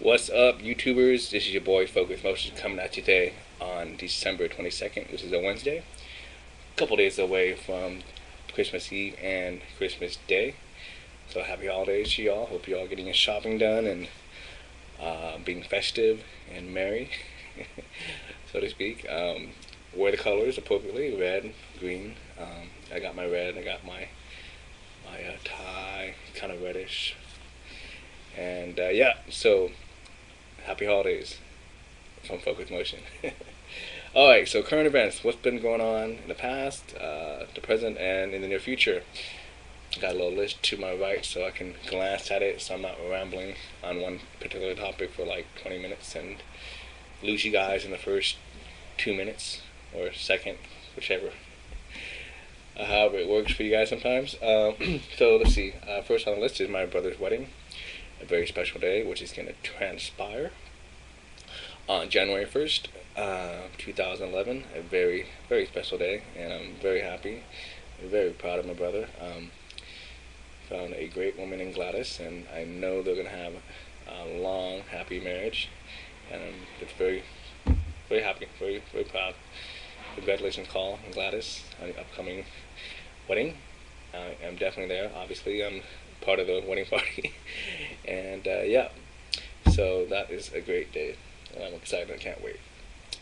What's up, YouTubers? This is your boy Focused Motion coming at you today on December 22nd, which is a Wednesday. A couple days away from Christmas Eve and Christmas Day. So happy holidays to y'all. Hope y'all getting your shopping done and being festive and merry, so to speak. Wear the colors appropriately: red, green. I got my red. I got my tie, kind of reddish. And yeah, so happy holidays from Focus Motion. Alright, so current events. What's been going on in the past, the present, and in the near future? Got a little list to my right so I can glance at it so I'm not rambling on one particular topic for like 20 minutes and lose you guys in the first 2 minutes or second, whichever. However it works for you guys sometimes. So let's see. First on the list is my brother's wedding. A very special day, which is going to transpire on January 1st, 2011. A very, very special day, and I'm very happy, very proud of my brother. Found a great woman in Gladys, and I know they're going to have a long, happy marriage, and I'm just very, very happy, very, very proud. Congratulations, Call and Gladys, on the upcoming wedding. I'm definitely there. Obviously, I'm part of the wedding party, and yeah, so that is a great day. I'm excited. I can't wait.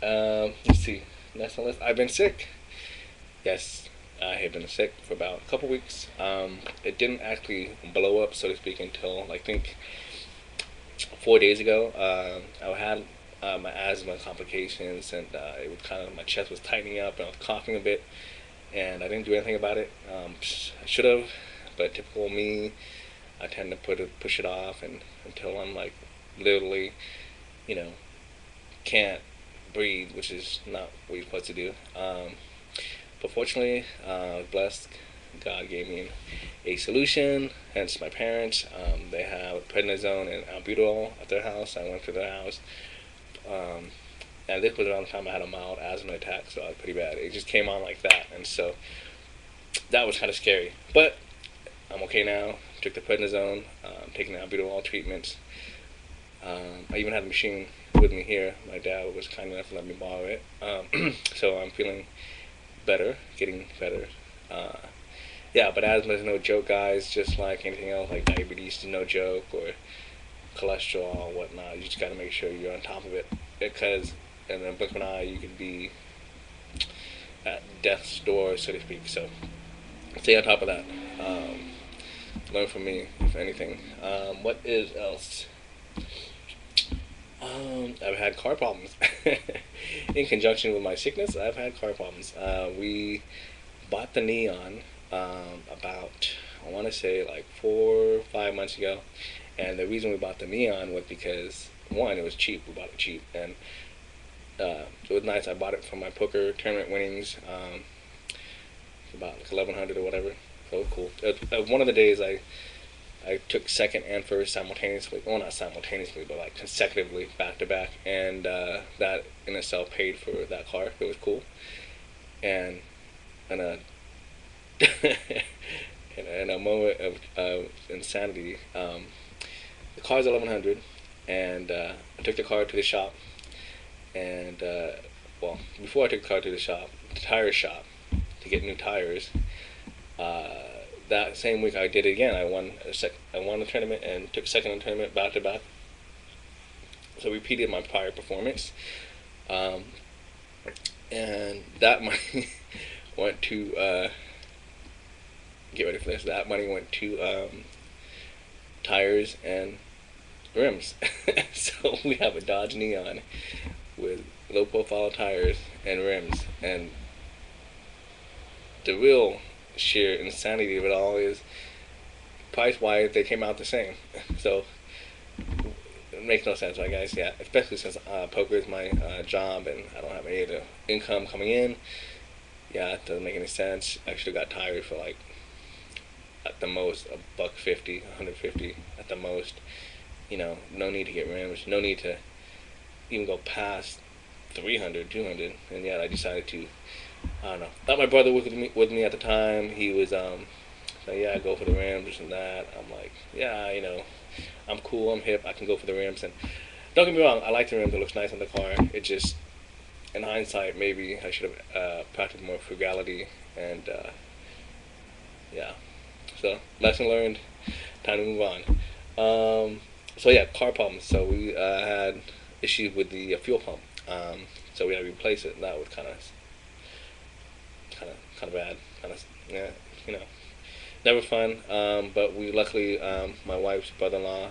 Let's see. Next on the list, I've been sick. Yes, I have been sick for about a couple weeks. It didn't actually blow up, so to speak, until I think 4 days ago. I had my asthma complications, and it was kind of, my chest was tightening up, and I was coughing a bit, and I didn't do anything about it. I should have, but typical me, I tend to push it off and until I'm like literally, you know, can't breathe, which is not what you're supposed to do. But fortunately, I was blessed. God gave me a solution. Hence, my parents, they have prednisone and albuterol at their house. I went to their house, and this was around the time I had a mild asthma attack, so it was pretty bad. It just came on like that, and so that was kind of scary. But I'm okay now. Took the prednisone, taking the albuterol treatments. I even had a machine with me here. My dad was kind enough to let me borrow it. So I'm feeling better, getting better. Yeah, but asthma is no joke, guys. Just like anything else, like diabetes is no joke, or cholesterol and whatnot. You just got to make sure you're on top of it, because in the blink of an eye, you could be at death's door, so to speak. So stay on top of that. Learn from me, if anything. What is else? I've had car problems. In conjunction with my sickness, I've had car problems. We bought the Neon about, I want to say, like 4 or 5 months ago. And the reason we bought the Neon was because, one, it was cheap. We bought it cheap. And it was nice. I bought it from my poker tournament winnings. About like 1100 or whatever. So cool. One of the days I took second and first simultaneously. Well, not simultaneously, but like consecutively, back to back. And that in itself paid for that car. It was cool. And in a moment of insanity, the car's 1100, and I took the car to the shop. And well, before I took the car to the shop, the tire shop, to get new tires. That same week I did it again. I won the tournament and took second in the tournament back to back. So I repeated my prior performance, and that money went to get ready for this. That money went to tires and rims. So we have a Dodge Neon with low profile tires and rims, and the real sheer insanity of it all is price wise they came out the same. So it makes no sense, right, guys? Yeah, especially since poker is my job and I don't have any other income coming in. Yeah, it doesn't make any sense. I should have got tires for like at the most $150, $150 at the most. You know, no need to get rims, no need to even go past 300, 200, and yet I decided to, I don't know. Thought my brother was with me at the time. He was so yeah, go for the rims and that. I'm like, yeah, you know, I'm cool, I'm hip, I can go for the rims. And Don't get me wrong, I like the rims. It looks nice on the car. It just, in hindsight, maybe I should have practiced more frugality and yeah. So lesson learned. Time to move on. So yeah, car problems. So we had issues with the fuel pump. So we had to replace it, and that was kind of bad. Kind of yeah, you know, never fun. But we luckily, my wife's brother-in-law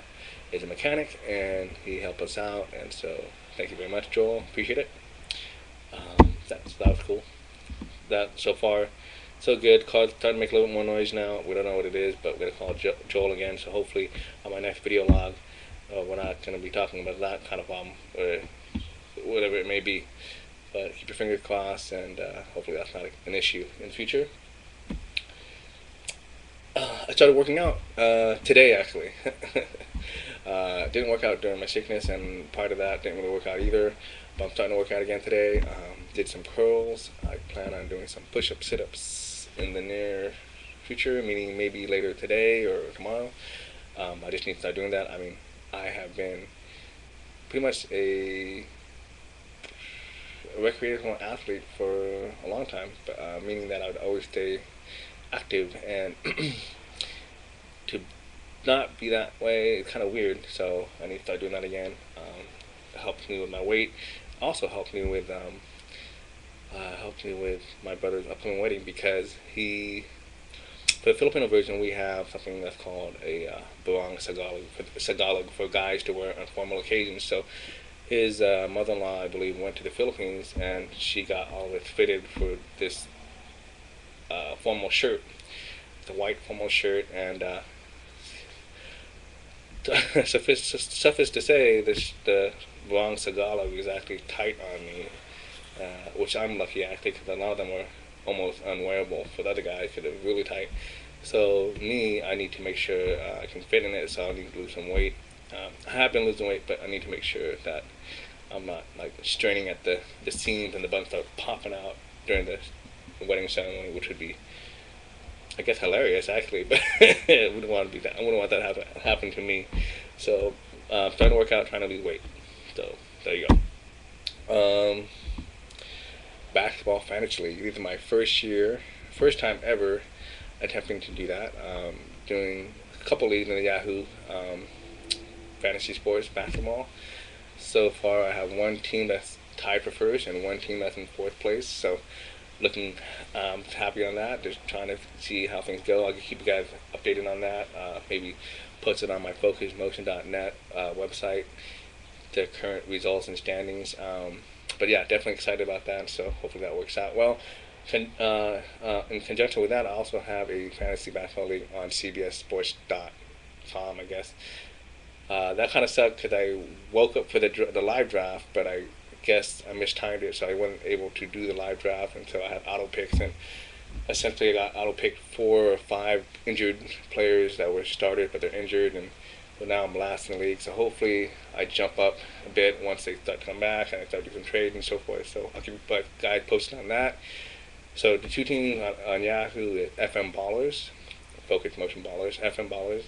is a mechanic, and he helped us out. And so thank you very much, Joel. Appreciate it. That was cool. That so far, so good. Car's starting to make a little bit more noise now. We don't know what it is, but we're gonna call Joel again. So hopefully, on my next video log, we're not gonna be talking about that kind of problem or whatever it may be. But keep your fingers crossed, and hopefully that's not an issue in the future. I started working out today, actually. Didn't work out during my sickness, and part of that didn't really work out either. But I'm starting to work out again today. Did some curls. I plan on doing some push-ups, sit-ups in the near future, meaning maybe later today or tomorrow. I just need to start doing that. I mean, I have been pretty much a recreational athlete for a long time, but, meaning that I would always stay active, and to not be that way is kind of weird. So I need to start doing that again. It helps me with my weight. Also helped me with my brother's upcoming wedding, because for the Filipino version, we have something that's called a barong Sagalog for guys to wear on formal occasions. So his mother-in-law, I believe, went to the Philippines, and she got all of it fitted for this formal shirt. It's a white formal shirt, and suffice to say, the barong Sagalog is actually tight on me, which I'm lucky actually, because a lot of them were almost unwearable for the other guys because they're really tight. So me, I need to make sure I can fit in it. So I need to lose some weight. I have been losing weight, but I need to make sure that I'm not like straining at the seams and the buttons start popping out during the wedding ceremony, which would be, I guess, hilarious actually. But I wouldn't want to be that. I wouldn't want that to happen to me. So starting to work out, trying to lose weight. So there you go. Basketball fantasy league. This is my first time ever attempting to do that. Doing a couple leagues in the Yahoo fantasy sports basketball. So far, I have one team that's tied for first and one team that's in fourth place. So looking happy on that. Just trying to see how things go. I'll keep you guys updated on that. Maybe post it on my focusedmotion.net website, the current results and standings. But yeah, definitely excited about that. So hopefully that works out well. In conjunction with that, I also have a fantasy basketball league on cbssports.com, I guess. That kind of sucked because I woke up for the live draft, but I guess I mistimed it, so I wasn't able to do the live draft until I had auto picks, and essentially I got auto picked 4 or 5 injured players that were started, but they're injured, and so now I'm last in the league. So hopefully I jump up a bit once they start to come back and I start doing some trades and so forth. So I'll keep you guys posted on that. So the two teams on Yahoo is FM Ballers, Focus Motion Ballers, FM Ballers,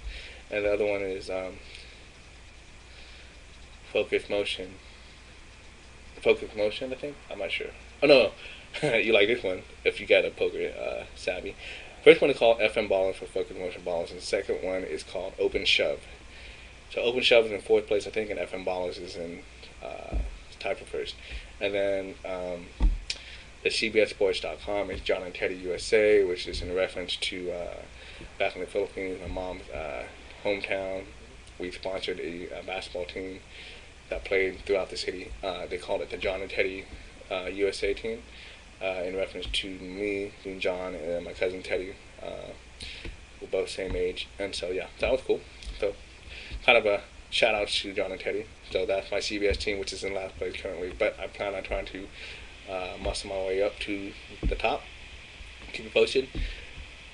and the other one is Focus Motion, I think. I'm not sure. Oh no, you like this one if you got a poker savvy. First one is called FM Ballers for Focus Motion Ballers, and the second one is called Open Shove. So Open Shove is in fourth place, I think, and FM Ballers is in tied for first. And then the cbssports.com is John and Teddy USA, which is in reference to back in the Philippines, my mom's hometown. We sponsored a basketball team that played throughout the city. They called it the John and Teddy USA team, in reference to me being John and my cousin Teddy. We're both same age, and so yeah, that was cool. So kind of a shout out to John and Teddy. So that's my CBS team, which is in last place currently, but I plan on trying to muscle my way up to the top. Keep it posted.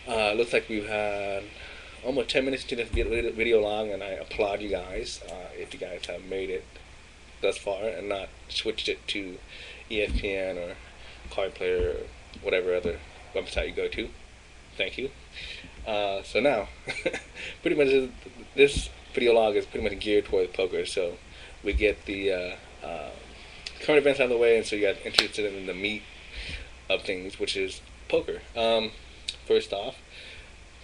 Looks like we've had almost 10 minutes into this video long, and I applaud you guys if you guys have made it thus far and not switched it to ESPN or Card Player or whatever other website you go to. Thank you. So now, pretty much this video log is pretty much geared towards poker. So we get the current events out of the way, and so you got interested in the meat of things, which is poker. First off,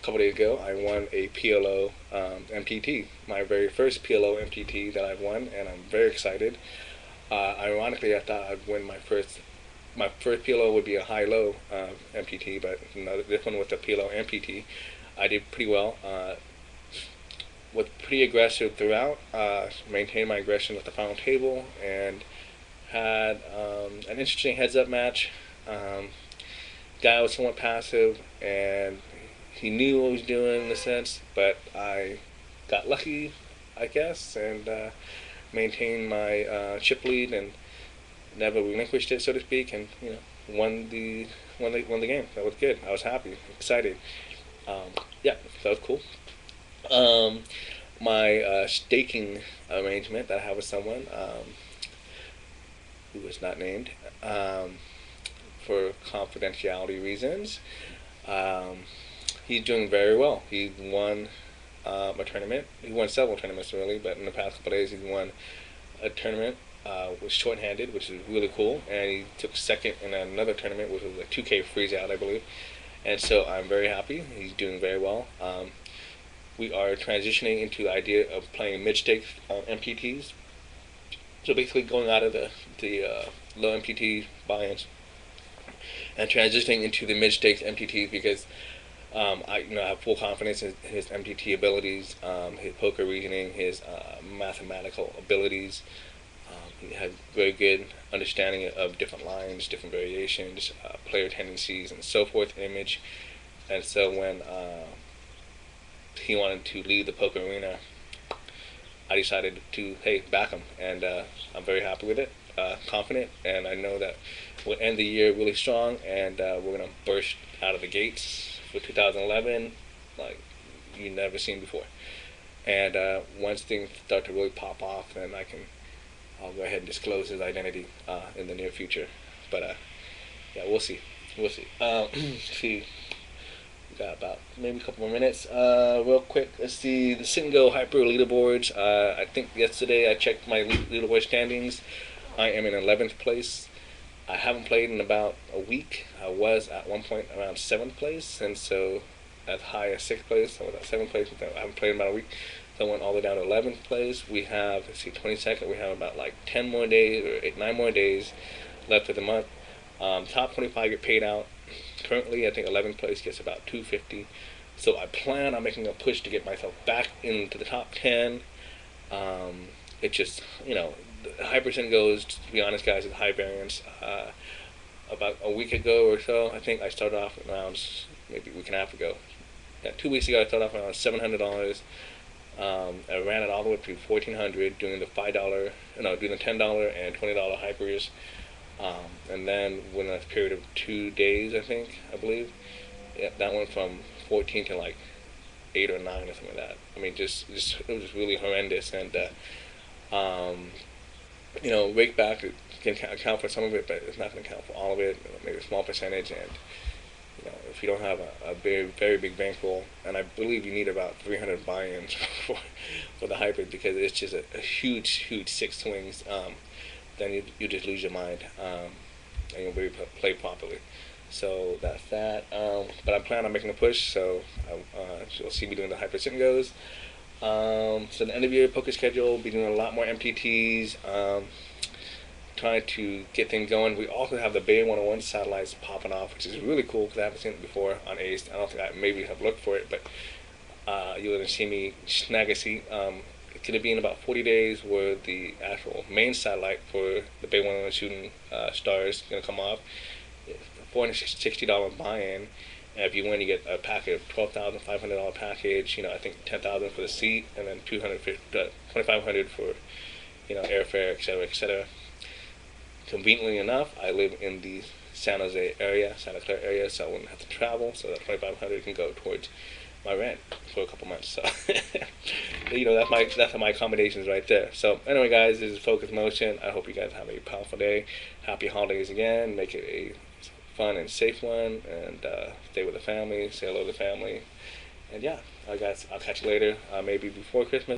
a couple days ago, I won a PLO MTT, my very first PLO MTT that I've won, and I'm very excited. Ironically, I thought I'd win my first PLO would be a high-low MPT, but this one was a PLO MPT. I did pretty well. Was pretty aggressive throughout. Maintained my aggression at the final table, and had an interesting heads-up match. Guy was somewhat passive, and he knew what he was doing in a sense, but I got lucky, I guess, and maintained my chip lead and never relinquished it, so to speak, and won the game. That was good. I was happy, excited. Yeah, that was cool. My staking arrangement that I have with someone who was not named for confidentiality reasons. He's doing very well. He won a tournament. He won several tournaments really, but in the past couple of days he won a tournament. Was short-handed, which is really cool, and he took second in another tournament, which was a 2K freeze-out, I believe. And so I'm very happy. He's doing very well. We are transitioning into the idea of playing mid-stakes MPTs. So basically going out of the low MPT buy-ins and transitioning into the mid-stakes MPTs because I have full confidence in his MTT abilities, his poker reasoning, his mathematical abilities. He has very good understanding of different lines, different variations, player tendencies, and so forth, image. And so when he wanted to leave the poker arena, I decided to, back him. And I'm very happy with it, confident, and I know that we'll end the year really strong, and we're going to burst out of the gates for 2011 like you've never seen before. And once things start to really pop off, then I'll go ahead and disclose his identity in the near future. But yeah, we'll see. Let's see. We got about maybe a couple more minutes. Real quick, let's see the Sit and Go Hyper leaderboards. I think yesterday I checked my leaderboard standings. I am in 11th place. I haven't played in about a week. I was at one point around 7th place, and so as high as 6th place. I was at 7th place. I haven't played in about a week. So I went all the way down to 11th place. We have, 22nd. We have about like 10 more days or 9 more days left of the month. Top 25 get paid out. Currently, I think 11th place gets about $250. So I plan on making a push to get myself back into the top 10. It just, the high percent goes, to be honest, guys, is high variance. About a week ago or so, I think I started off around, maybe a week and a half ago. Yeah, 2 weeks ago, I started off around $700. I ran it all the way to $1,400 doing the $10 and $20 hypers. And then within a period of 2 days, I believe, that went from 14 to like 8 or 9 or something like that. I mean, just it was just really horrendous. And rake back can account for some of it, but it's not going to account for all of it. Maybe a small percentage. And if you don't have a very, very big bankroll, and I believe you need about 300 buy-ins for the hybrid because it's just a huge 6 swings. Then you just lose your mind, and you'll really play properly. So that's that. But I plan on making a push, so you'll see me doing the hyper sit and goes. So the end of year poker schedule, be doing a lot more MTTs. Trying to get things going. We also have the Bay 101 satellites popping off, which is really cool because I haven't seen it before on Ace. I don't think I maybe have looked for it, but you're going to see me snag a seat. It's going to be in about 40 days where the actual main satellite for the Bay 101 shooting stars is going to come off. It's a $460 buy-in. And if you win, you get a package of $12,500 package. I think $10,000 for the seat, and then $2,500 for airfare, etc. Conveniently enough, I live in the Santa Clara area, so I wouldn't have to travel. So that $2,500 can go towards my rent for a couple months. So that's my accommodations right there. So anyway, guys, this is Focus Motion. I hope you guys have a powerful day. Happy holidays again. Make it a fun and safe one, and stay with the family. Say hello to the family. And yeah, I'll catch you later. Maybe before Christmas.